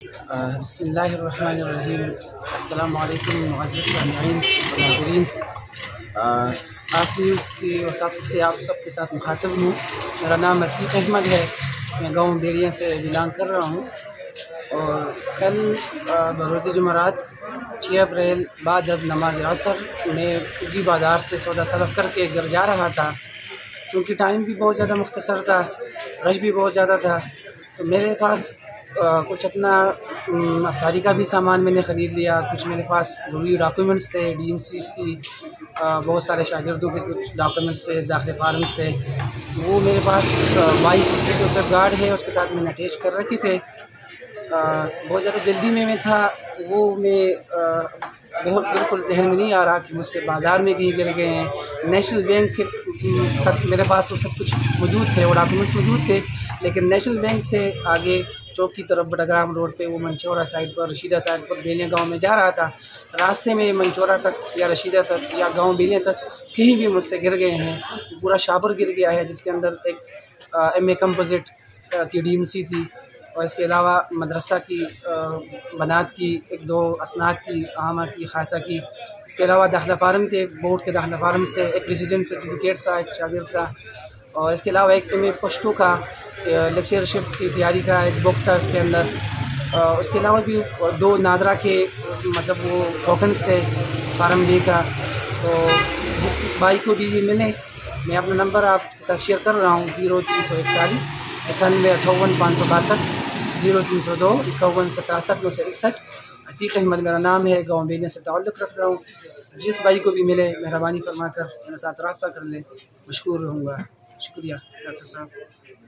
بسم اللہ الرحمن الرحیم۔ السلام علیکم معزز سامعین و ناظرین۔ آس نیوز کی وساطت سے آپ سب کے ساتھ مخاطب ہوں۔ میرا نام عتیق احمد ہے، میں گاؤں بیریاں سے بلانگ کر رہا ہوں، اور کل بروز جمعرات 6 اپریل بعد از نماز عصر میں پگی بازار سے سودا سلف کر کے گھر جا رہا تھا۔ چونکہ ٹائم بھی بہت زیادہ مختصر تھا، رش بھی بہت زیادہ تھا، تو میرے پاس کچھ اپنا افطاری کا بھی سامان میں نے خرید لیا، کچھ میرے پاس ضروری ڈاکیومنٹس تھے، ڈی ایم سیز تھی، بہت سارے شاگردوں کے کچھ ڈاکیومنٹس تھے، داخلے فارمس تھے، وہ میرے پاس بائک کی جو سیف گارڈ ہے اس کے ساتھ میں نے اٹیچ کر رکھی تھے۔ بہت زیادہ جلدی میں تھا، وہ میں بالکل ذہن میں نہیں آ رہا کہ مجھ سے بازار میں کہیں گر گئے ہیں۔ نیشنل بینک تک میرے پاس وہ سب کچھ موجود تھے، وہ ڈاکیومنٹس موجود تھے، لیکن نیشنل بینک سے آگے چوک کی طرف بٹگرام روڈ پہ وہ منچورا سائڈ پر، رشیدہ سائڈ پر بیلیاں گاؤں میں جا رہا تھا۔ راستے میں منچورا تک یا رشیدہ تک یا گاؤں بیلیاں تک کہیں بھی مجھ سے گر گئے ہیں۔ پورا شابر گر گیا ہے، جس کے اندر ایک ایم اے کمپوزٹ کی ڈی ایم سی تھی، اور اس کے علاوہ مدرسہ کی بنات کی، ایک دو اسناد کی، عامہ کی، خاصہ کی، اس کے علاوہ داخلہ فارم تھے، بورڈ کے داخلہ فارم سے ایک ریزیڈنٹ سرٹیفکیٹ تھا ایک شاگرد کا، اور اس کے علاوہ ایک ایم اے پشتو کا لیکچرشپس کی تیاری کا ایک بک تھا اس کے اندر، اس کے علاوہ بھی دو نادرا کے مطلب وہ ٹوکنس تھے فارم بی کا۔ تو جس بھائی کو بھی یہ ملے، میں اپنا نمبر آپ کے ساتھ شیئر کر رہا ہوں، 0341 91 562 0302 51 67 961۔ عتیق احمد میرا نام ہے، گاؤں بیلیاں سے تعلق رکھتا ہوں۔ جس بھائی کو بھی ملے مہربانی فرما کر میرے ساتھ رابطہ کر لیں، مشکور رہوں گا۔ شکریہ ڈاکٹر صاحب۔